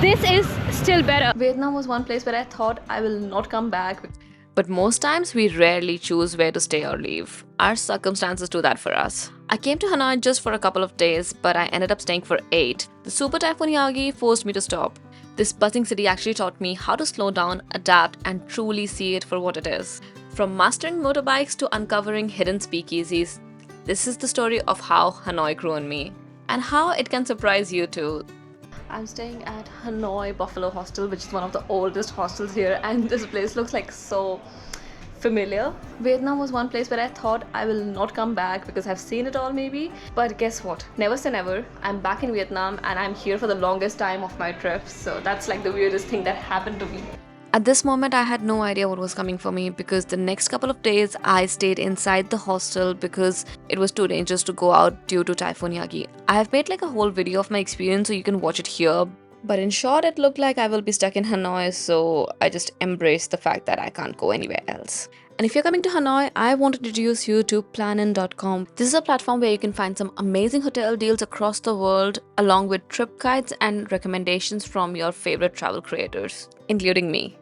This is still better. Vietnam was one place where I thought I will not come back. But most times we rarely choose where to stay or leave. Our circumstances do that for us. I came to Hanoi just for a couple of days, but I ended up staying for 8. The super Typhoon Yagi forced me to stop. This buzzing city actually taught me how to slow down, adapt, and truly see it for what it is. From mastering motorbikes to uncovering hidden speakeasies, this is the story of how Hanoi grew on me, and how it can surprise you too. I'm staying at Hanoi Buffalo Hostel, which is one of the oldest hostels here, and this place looks like so familiar. Vietnam was one place where I thought I will not come back because I've seen it all maybe. But guess what? Never say never. I'm back in Vietnam and I'm here for the longest time of my trip. So that's like the weirdest thing that happened to me. At this moment, I had no idea what was coming for me because the next couple of days I stayed inside the hostel because it was too dangerous to go out due to Typhoon Yagi. I have made like a whole video of my experience so you can watch it here. But in short, it looked like I will be stuck in Hanoi, so I just embraced the fact that I can't go anywhere else. And if you're coming to Hanoi, I want to introduce you to planin.com. This is a platform where you can find some amazing hotel deals across the world, along with trip guides and recommendations from your favorite travel creators, including me.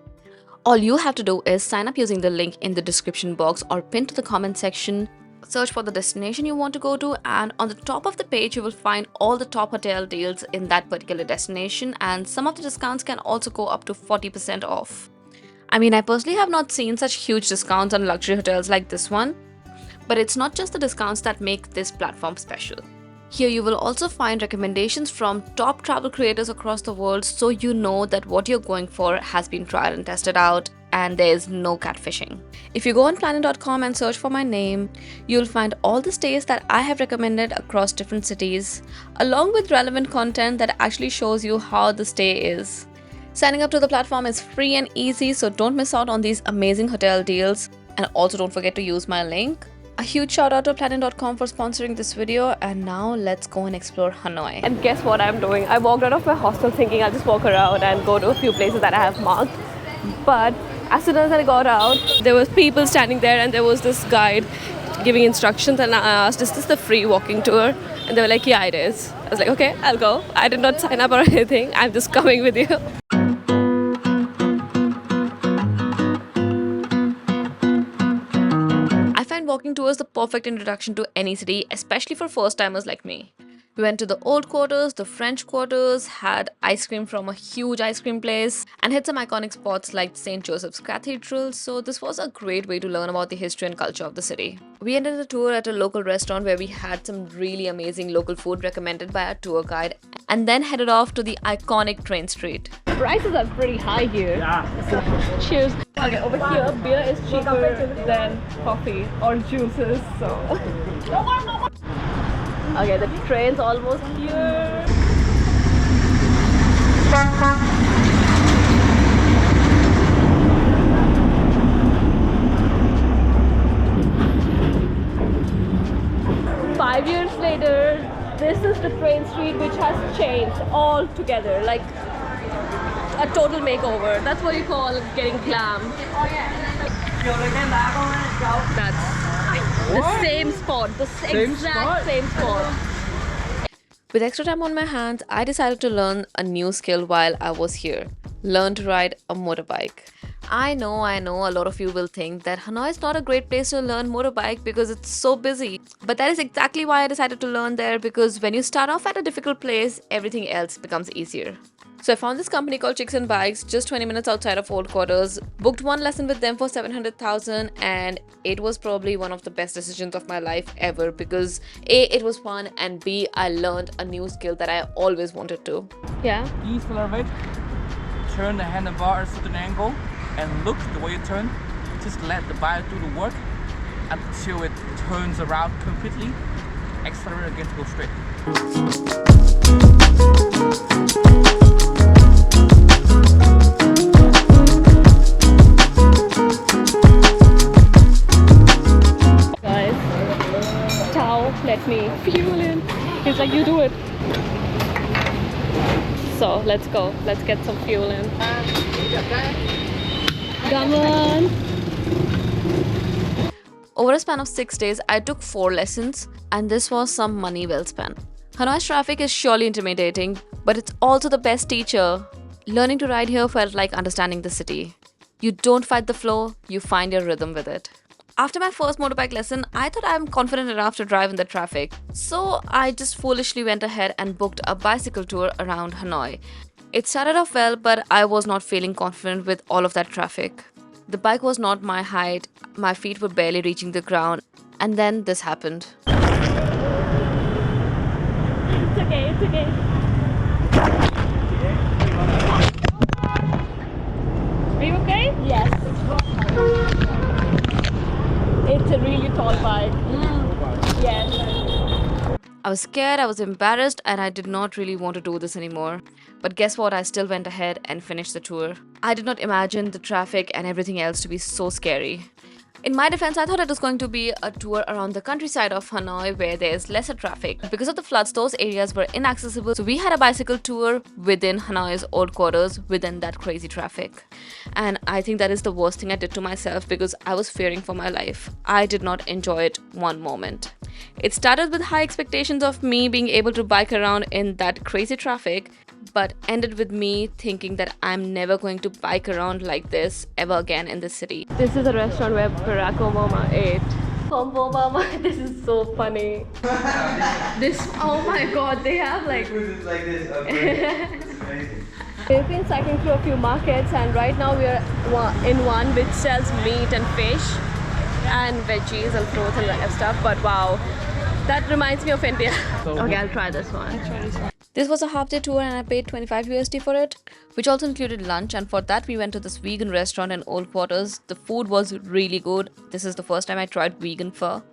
All you have to do is sign up using the link in the description box or pin to the comment section. Search for the destination you want to go to, and on the top of the page you will find all the top hotel deals in that particular destination, and some of the discounts can also go up to 40% off. I mean, I personally have not seen such huge discounts on luxury hotels like this one, but it's not just the discounts that make this platform special. Here you will also find recommendations from top travel creators across the world, so you know that what you're going for has been tried and tested out and there is no catfishing. If you go on planin.com and search for my name, you'll find all the stays that I have recommended across different cities, along with relevant content that actually shows you how the stay is. Signing up to the platform is free and easy, so don't miss out on these amazing hotel deals, and also don't forget to use my link. A huge shout out to planin.com for sponsoring this video, and now let's go and explore Hanoi. And guess what I'm doing? I walked out of my hostel thinking I'll just walk around and go to a few places that I have marked. But as soon as I got out, there was people standing there and there was this guide giving instructions, and I asked, is this the free walking tour? And they were like, yeah, it is. I was like, okay, I'll go. I did not sign up or anything. I'm just coming with you. Walking tours the perfect introduction to any city, especially for first-timers like me. We went to the old quarters, the French quarters, had ice cream from a huge ice cream place, and hit some iconic spots like St. Joseph's Cathedral, so this was a great way to learn about the history and culture of the city. We ended the tour at a local restaurant where we had some really amazing local food recommended by our tour guide, and then headed off to the iconic train street. Prices are pretty high here. Yeah. Cheers. Okay, over here beer is cheaper than coffee or juices, so. Okay, the train's almost here. Five years later, this is the train street which has changed altogether, like a total makeover. That's what you call getting glam. That's the same spot, the exact same spot. With extra time on my hands, I decided to learn a new skill while I was here. Learn to ride a motorbike. I know a lot of you will think that Hanoi is not a great place to learn motorbike because it's so busy. But that is exactly why I decided to learn there, because when you start off at a difficult place, everything else becomes easier. So I found this company called Chicks and Bikes just 20 minutes outside of Old Quarters, booked one lesson with them for 700,000, and it was probably one of the best decisions of my life ever because A, it was fun, and B, I learned a new skill that I always wanted to. Yeah. Ease a little bit. Turn the handlebar at a certain angle and look the way you turn. Just let the bike do the work until it turns around completely. Accelerate again to go straight. Let me fuel in. He's like, you do it. So let's go. Let's get some fuel in. Come on. Over a span of 6 days, I took 4 lessons, and this was some money well spent. Hanoi's traffic is surely intimidating, but it's also the best teacher. Learning to ride here felt like understanding the city. You don't fight the flow, you find your rhythm with it. After my first motorbike lesson, I thought I'm confident enough to drive in the traffic. So I just foolishly went ahead and booked a bicycle tour around Hanoi. It started off well, but I was not feeling confident with all of that traffic. The bike was not my height, my feet were barely reaching the ground, and then this happened. It's okay, it's okay. Are you okay? Yes. It's a really tall bike. Yes. I was scared, I was embarrassed, and I did not really want to do this anymore. But guess what? I still went ahead and finished the tour. I did not imagine the traffic and everything else to be so scary. In my defense, I thought it was going to be a tour around the countryside of Hanoi where there's lesser traffic. Because of the floods, those areas were inaccessible. So we had a bicycle tour within Hanoi's old quarters within that crazy traffic. And I think that is the worst thing I did to myself because I was fearing for my life. I did not enjoy it one moment. It started with high expectations of me being able to bike around in that crazy traffic, but ended with me thinking that I'm never going to bike around like this ever again in this city. This is a restaurant where Barack Obama ate. Obama, this is so funny. This, oh my god, they have like... like this, okay. It's amazing. We've been cycling through a few markets and right now we are in one which sells meat and fish and veggies and fruits and stuff, but wow, that reminds me of India. Okay, I'll try this one. This was a half-day tour and I paid 25 USD for it, which also included lunch, and for that we went to this vegan restaurant in Old Quarters. The food was really good. This is the first time I tried vegan pho.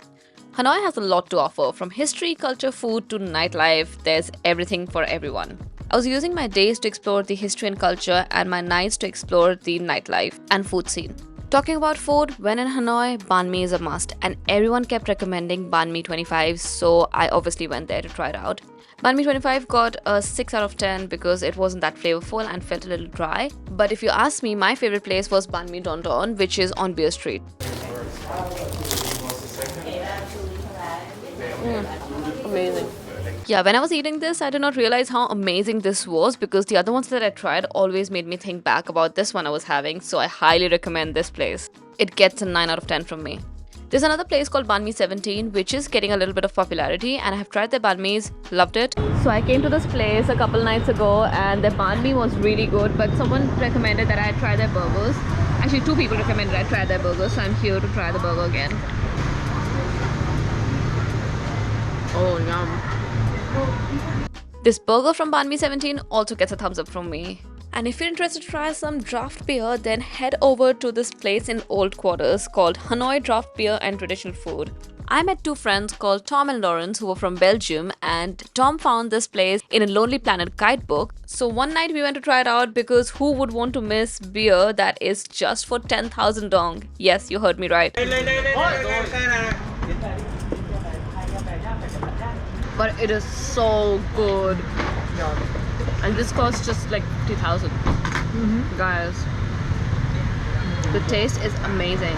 Hanoi has a lot to offer, from history, culture, food to nightlife. There's everything for everyone. I was using my days to explore the history and culture and my nights to explore the nightlife and food scene. Talking about food, when in Hanoi, banh mi is a must, and everyone kept recommending banh mi 25, so I obviously went there to try it out. Banh mi 25 got a 6 out of 10 because it wasn't that flavorful and felt a little dry. But if you ask me, my favorite place was Banh mi Don Don, which is on Beer Street. Amazing. Yeah, when I was eating this, I did not realize how amazing this was because the other ones that I tried always made me think back about this one I was having, so I highly recommend this place. It gets a 9 out of 10 from me. There's another place called Banh Mi 17, which is getting a little bit of popularity, and I have tried their banh mis, loved it. So I came to this place a couple nights ago and their banh mi was really good, but someone recommended that I try their burgers. Actually, 2 people recommended I try their burgers, so I'm here to try the burger again. Oh, yum. This burger from Banh Mi 17 also gets a thumbs up from me. And if you're interested to try some draft beer, then head over to this place in Old Quarters called Hanoi Draft Beer and Traditional Food. I met 2 friends called Tom and Lawrence who were from Belgium, and Tom found this place in a Lonely Planet guidebook. So one night we went to try it out because who would want to miss beer that is just for 10,000 dong? Yes, you heard me right. But it is so good. And this costs just like 50,000. Guys, the taste is amazing.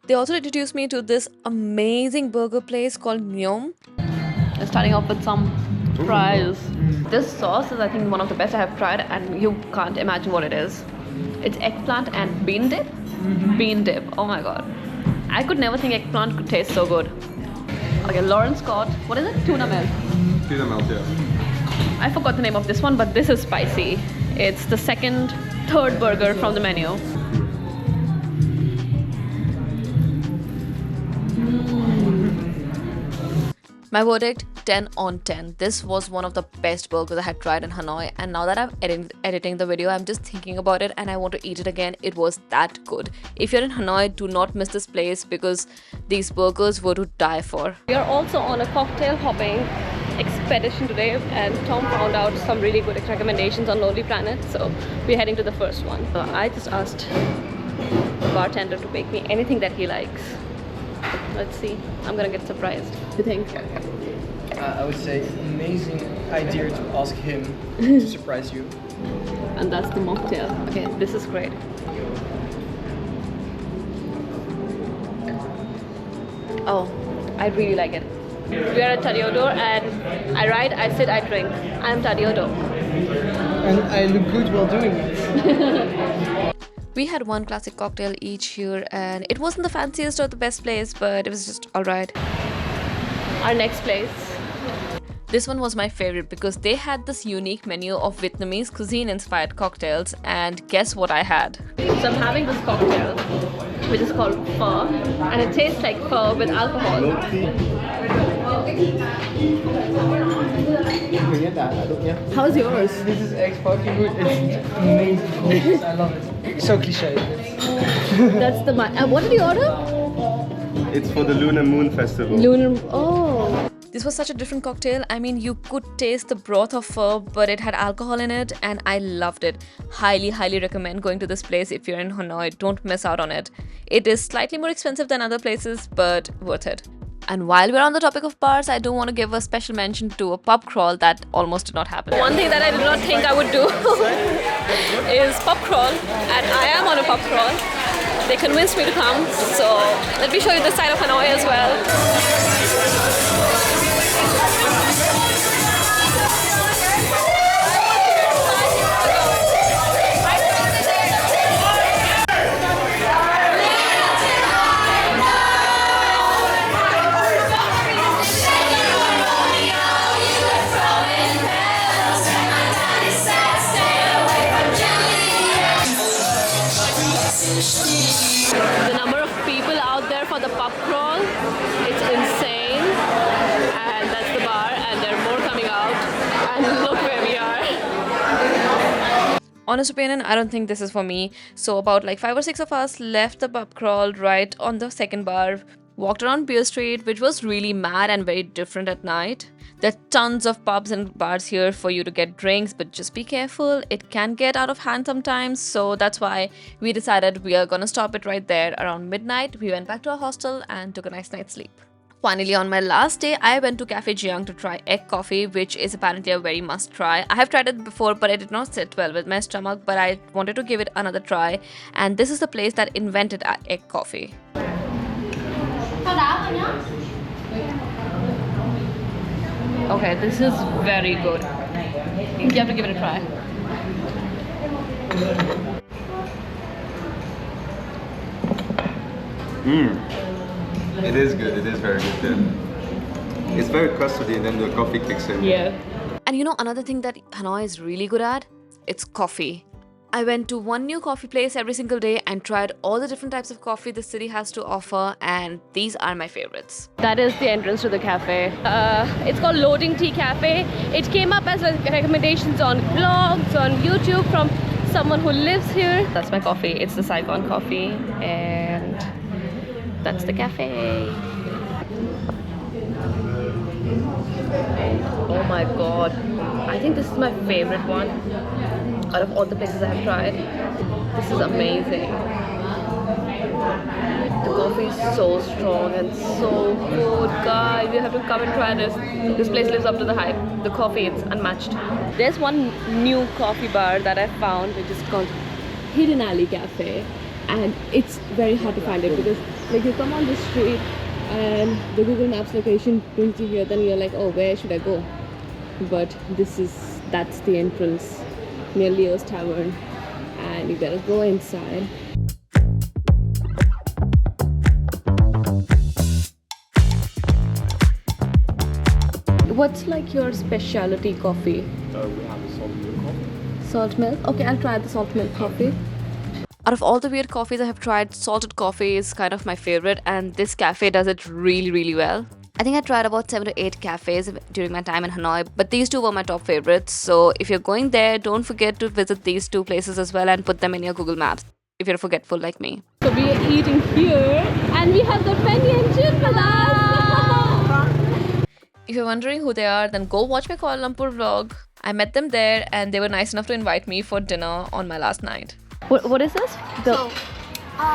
They also introduced me to this amazing burger place called Myom. Starting off with some fries. This sauce is, I think, one of the best I have tried, and you can't imagine what it is. It's eggplant and bean dip. Bean dip. Oh my god. I could never think eggplant could taste so good. Okay, Lawrence got, what is it? Tuna melt. Tuna melt, yeah. I forgot the name of this one, but this is spicy. It's the third burger from the menu. My verdict, 10 on 10. This was one of the best burgers I had tried in Hanoi, and now that I'm editing the video, I'm just thinking about it and I want to eat it again. It was that good. If you're in Hanoi, do not miss this place because these burgers were to die for. We are also on a cocktail hopping expedition today, and Tom found out some really good recommendations on Lonely Planet, so we're heading to the first one. So I just asked the bartender to make me anything that he likes. Let's see. I'm gonna get surprised. What do you think? I would say amazing idea to ask him to surprise you. And that's the mocktail. Okay, this is great. Oh, I really like it. We are at Tadiodo and I ride, I sit, I drink. I'm Tadiodo. And I look good while doing it. We had one classic cocktail each here, and it wasn't the fanciest or the best place, but it was just alright. Our next place. This one was my favorite because they had this unique menu of Vietnamese cuisine inspired cocktails, and guess what I had? So I'm having this cocktail, which is called pho, and it tastes like pho with alcohol. How's yours? This is egg fucking good. It's amazing. I love it. So cliche. That's the what did you order? It's for the Lunar Moon Festival. Lunar. Oh. This was such a different cocktail. I mean, you could taste the broth of pho, but it had alcohol in it, and I loved it. Highly recommend going to this place if you're in Hanoi. Don't miss out on it. It is slightly more expensive than other places, but worth it. And while we're on the topic of bars, I do want to give a special mention to a pub crawl that almost did not happen. One thing that I did not think I would do is pub crawl, and I am on a pub crawl. They convinced me to come, so let me show you this side of Hanoi as well. The number of people out there for the pub crawl, it's insane. And that's the bar, and there are more coming out. And look where we are. Honest opinion, I don't think this is for me. So about like 5 or 6 of us left the pub crawl right on the second bar, walked around Beer Street, which was really mad and very different at night. There are tons of pubs and bars here for you to get drinks, but just be careful. It can get out of hand sometimes, so that's why we decided we are gonna stop it right there around midnight. We went back to our hostel and took a nice night's sleep. Finally, on my last day, I went to Cafe Jiang to try egg coffee, which is apparently a very must try. I have tried it before, but it did not sit well with my stomach, but I wanted to give it another try. And this is the place that invented egg coffee. Okay, this is very good. You have to give it a try. It is good. It is very good. Yeah. It's very custardy, and then the coffee kicks in. Yeah. And you know another thing that Hanoi is really good at? It's coffee. I went to one new coffee place every single day and tried all the different types of coffee the city has to offer, and these are my favorites. That is the entrance to the cafe. It's called Loading Tea Cafe. It came up as recommendations on blogs, on YouTube from someone who lives here. That's my coffee. It's the Saigon coffee, and that's the cafe. Oh my god. I think this is my favorite one out of all the places I have tried. This is amazing. The coffee is so strong and so good, guys. You have to come and try this. This place lives up to the hype. The coffee, it's unmatched. There's one new coffee bar that I found, which is called Hidden Alley Cafe, and it's very hard to find it because like you come on the street and the Google Maps location brings you here, then you're like, oh, where should I go? But that's the entrance near Leo's Tavern, and you gotta go inside. What's like your specialty coffee? We have a salt milk coffee. Salt milk? Okay, I'll try the salt milk coffee. Out of all the weird coffees I have tried, salted coffee is kind of my favorite, and this cafe does it really well. I think I tried about 7 to 8 cafes during my time in Hanoi, but these two were my top favorites. So if you're going there, don't forget to visit these two places as well and put them in your Google Maps if you're forgetful like me. So we are eating here, and we have the penny engine with us. If you're wondering who they are, then go watch my Kuala Lumpur vlog. I met them there and they were nice enough to invite me for dinner on my last night. What is this? The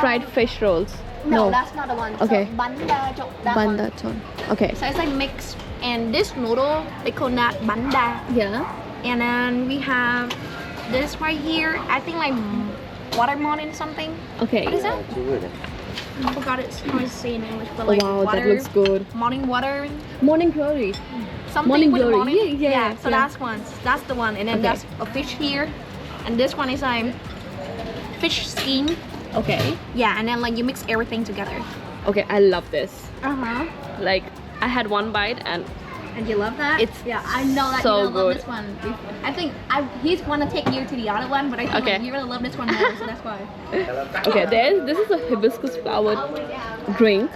fried fish rolls. No, that's not the one. Okay. So, bánh đa trộn. That Bánh one. đa trộn. Okay. So it's like mixed. And this noodle, they call that bánh đa. Yeah. And then we have this right here. I think like watermelon something. Okay. What is that? I forgot it's how to say in English, but like wow, water, that looks good. morning water, Morning glory. something Morning with glory. morning. Yeah, So yeah. that's the one, and then Okay. there's a fish here, and this one is fish skin. Okay. Yeah, and then like you mix everything together. Okay, I love this. Uh-huh. Like, I had one bite and And you love that? It's yeah, I know that so you really love good. this one. I think he's gonna take you to the other one, but I think Okay. like, you really love this one more, so that's why. okay, this is a hibiscus flower drink,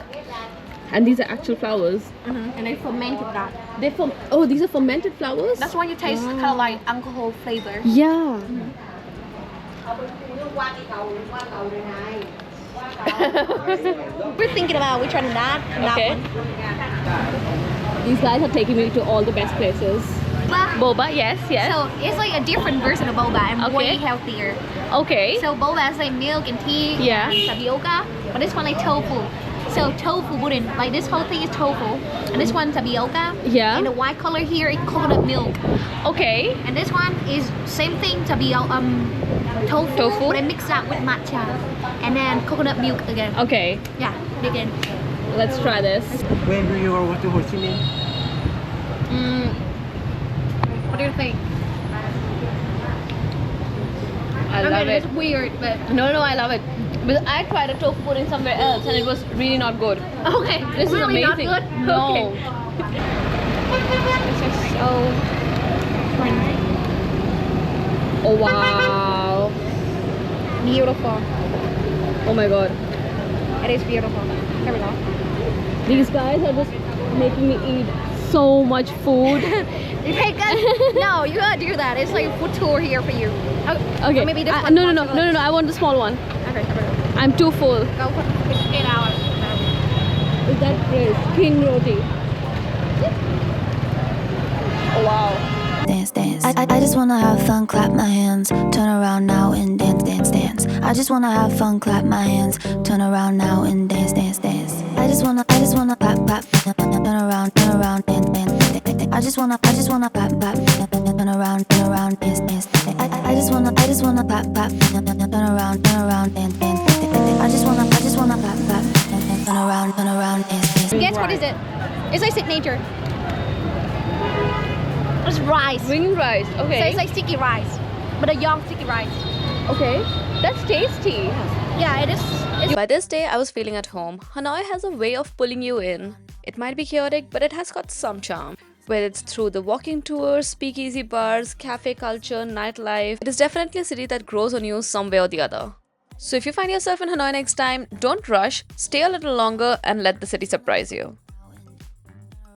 and these are actual flowers. And they fermented that. These are fermented flowers. That's why you taste kind of like alcohol flavor. Yeah. We're thinking about which one is that. And Okay. that one. These guys are taking me to all the best places. Boba, yes, yes. So it's like a different version of boba and way Okay. healthier. Okay. So boba is like milk and tea Yeah. and tapioca, but this one like tofu. So tofu pudding, like this whole thing is tofu, and this one tapioca. Yeah. And the white color here is coconut milk, Okay. and this one is same thing tapioca, tofu, Tofu. but I mix that with matcha, and then coconut milk again. Okay. Yeah, again. Let's try this. When do you go to Ho Chi Minh? What do you think? I love it. It's weird, but No, I love it. But I tried a tofu pudding somewhere else and it was really not good. okay. This really is amazing. Not good? No. Okay. This is so pretty. Oh wow. Beautiful. Oh my god. It is beautiful. Here we go. These guys are just making me eat so much food. Hey guys, no, you gotta do that. It's like a food tour here for you. Okay. Or maybe this one. No, I want the small one. Okay, here we go. I'm too full. Go for get out. Is that great? King roti. Oh wow. Dance, dance. I just wanna have fun, clap my hands, turn around now and dance, dance, dance. I just wanna have fun, clap my hands, turn around now and dance, dance, dance. I just wanna clap, clap, turn around, dance, dance, dance. I just wanna clap, clap, turn around, dance, dance, dance. I just wanna clap, clap, turn around, dance, dance, dance. I just wanna clap, clap, turn around, dance, dance. Guess what is it? It's like signature. It's rice. Green rice. Okay. So it's like sticky rice, but a young sticky rice. Okay. That's tasty. Yeah, it is. It's By this day, I was feeling at home. Hanoi has a way of pulling you in. It might be chaotic, but it has got some charm. Whether it's through the walking tours, speakeasy bars, cafe culture, nightlife, it is definitely a city that grows on you some way or the other. So if you find yourself in Hanoi next time, don't rush, stay a little longer and let the city surprise you.